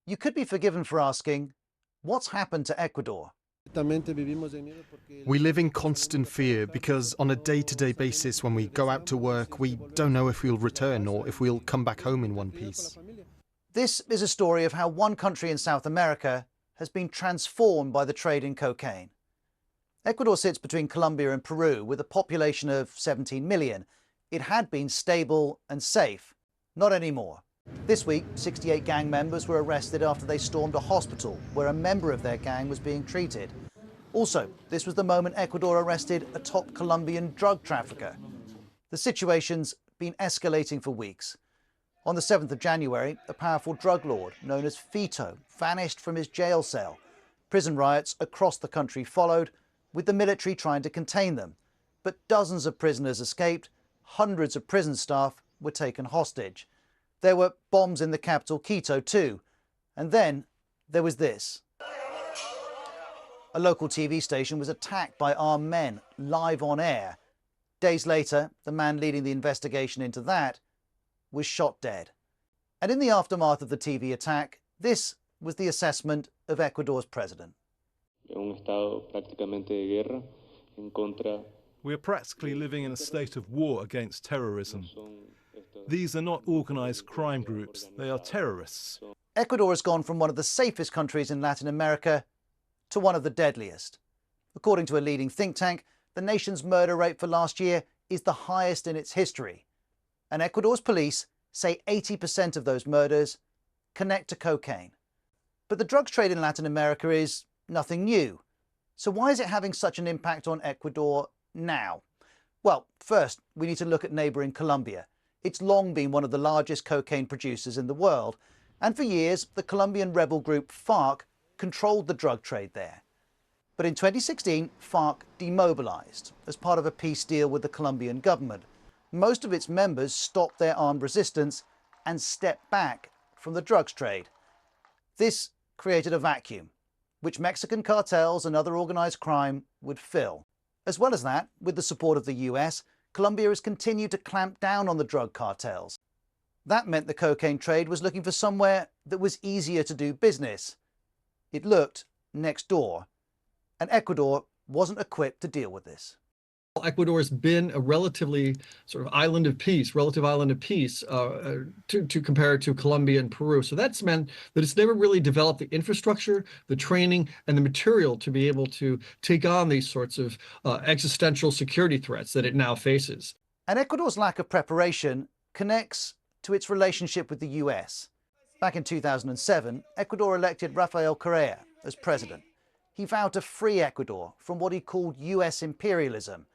You could be forgiven for asking, what's happened to Ecuador? We live in constant fear because on a day-to-day basis when we go out to work, we don't know if we'll return or if we'll come back home in one piece. This is a story of how one country in South America has been transformed by the trade in cocaine. Ecuador sits between Colombia and Peru with a population of 17 million. It had been stable and safe. Not anymore. This week, 68 gang members were arrested after they stormed a hospital where a member of their gang was being treated. Also, this was the moment Ecuador arrested a top Colombian drug trafficker. The situation's been escalating for weeks. On the 7th of January, a powerful drug lord known as Fito vanished from his jail cell. Prison riots across the country followed, with the military trying to contain them. But dozens of prisoners escaped, hundreds of prison staff were taken hostage. There were bombs in the capital, Quito, too. And then there was this. A local TV station was attacked by armed men, live on air. Days later, the man leading the investigation into that was shot dead. And in the aftermath of the TV attack, this was the assessment of Ecuador's president. We are practically living in a state of war against terrorism. These are not organised crime groups, they are terrorists. Ecuador has gone from one of the safest countries in Latin America to one of the deadliest. According to a leading think tank, the nation's murder rate for last year is the highest in its history. And Ecuador's police say 80% of those murders connect to cocaine. But the drugs trade in Latin America is nothing new. So why is it having such an impact on Ecuador now? Well, first, we need to look at neighbouring Colombia. It's long been one of the largest cocaine producers in the world. And for years, the Colombian rebel group FARC controlled the drug trade there. But in 2016, FARC demobilized as part of a peace deal with the Colombian government. Most of its members stopped their armed resistance and stepped back from the drugs trade. This created a vacuum, which Mexican cartels and other organized crime would fill. As well as that, with the support of the US, Colombia has continued to clamp down on the drug cartels. That meant the cocaine trade was looking for somewhere that was easier to do business. It looked next door, and Ecuador wasn't equipped to deal with this. Ecuador has been a relatively sort of relative island of peace to compare it to Colombia and Peru. So that's meant that it's never really developed the infrastructure, the training, and the material to be able to take on these sorts of existential security threats that it now faces. And Ecuador's lack of preparation connects to its relationship with the US. Back in 2007, Ecuador elected Rafael Correa as president. He vowed to free Ecuador from what he called US imperialism.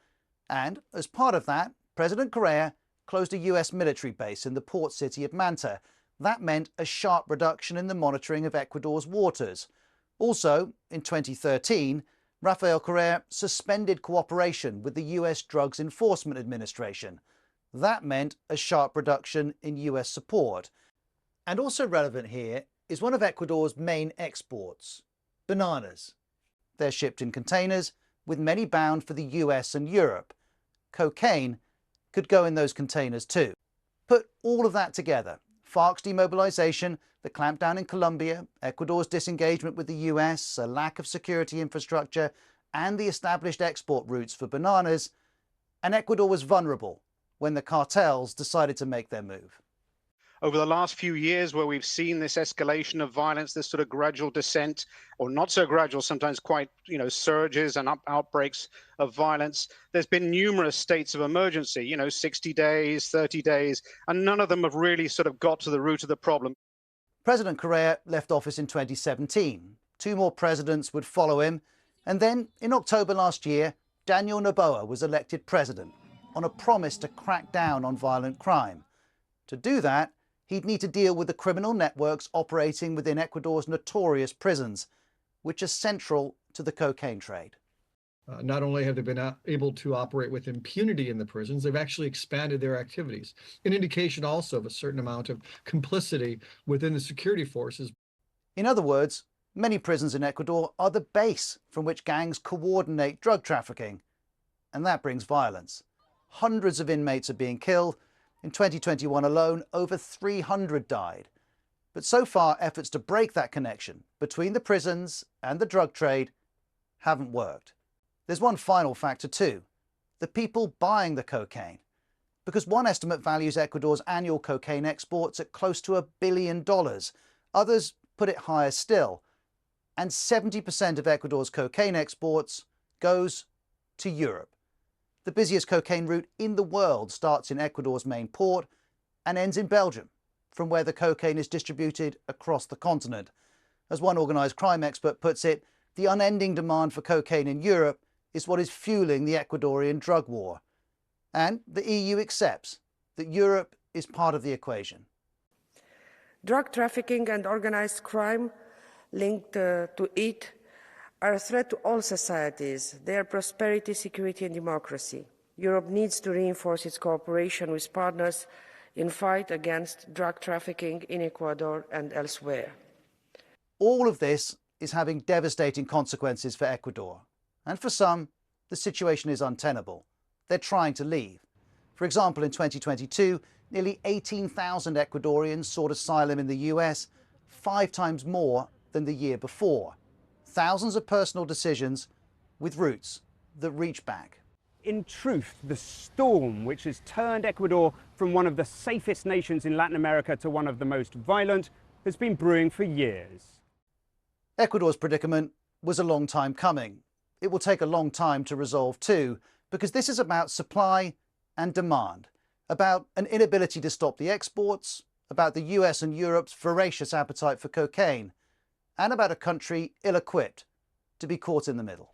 And as part of that, President Correa closed a US military base in the port city of Manta. That meant a sharp reduction in the monitoring of Ecuador's waters. Also, in 2013, Rafael Correa suspended cooperation with the US Drugs Enforcement Administration. That meant a sharp reduction in US support. And also relevant here is one of Ecuador's main exports, bananas. They're shipped in containers, with many bound for the US and Europe. Cocaine could go in those containers too. Put all of that together, FARC's demobilization, the clampdown in Colombia, Ecuador's disengagement with the US, a lack of security infrastructure, and the established export routes for bananas, and Ecuador was vulnerable when the cartels decided to make their move. Over the last few years, where we've seen this escalation of violence, this sort of gradual descent, or not so gradual, sometimes quite, surges and outbreaks of violence, there's been numerous states of emergency, 60 days, 30 days, and none of them have really sort of got to the root of the problem. President Correa left office in 2017. 2 more presidents would follow him. And then, in October last year, Daniel Noboa was elected president on a promise to crack down on violent crime. To do that, he'd need to deal with the criminal networks operating within Ecuador's notorious prisons, which are central to the cocaine trade. Not only have they been able to operate with impunity in the prisons, they've actually expanded their activities. An indication also of a certain amount of complicity within the security forces. In other words, many prisons in Ecuador are the base from which gangs coordinate drug trafficking. And that brings violence. Hundreds of inmates are being killed. In 2021 alone, over 300 died. But so far, efforts to break that connection between the prisons and the drug trade haven't worked. There's one final factor too: the people buying the cocaine. Because one estimate values Ecuador's annual cocaine exports at close to $1 billion. Others put it higher still. And 70% of Ecuador's cocaine exports goes to Europe. The busiest cocaine route in the world starts in Ecuador's main port and ends in Belgium, from where the cocaine is distributed across the continent. As one organised crime expert puts it, the unending demand for cocaine in Europe is what is fueling the Ecuadorian drug war. And the EU accepts that Europe is part of the equation. Drug trafficking and organised crime linked to it are a threat to all societies, their prosperity, security and democracy. Europe needs to reinforce its cooperation with partners in fight against drug trafficking in Ecuador and elsewhere. All of this is having devastating consequences for Ecuador. And for some, the situation is untenable. They're trying to leave. For example, in 2022, nearly 18,000 Ecuadorians sought asylum in the US, 5 times more than the year before. Thousands of personal decisions with roots that reach back. In truth, the storm which has turned Ecuador from one of the safest nations in Latin America to one of the most violent has been brewing for years. Ecuador's predicament was a long time coming. It will take a long time to resolve too, because this is about supply and demand, about an inability to stop the exports, about the US and Europe's voracious appetite for cocaine, and about a country ill-equipped to be caught in the middle.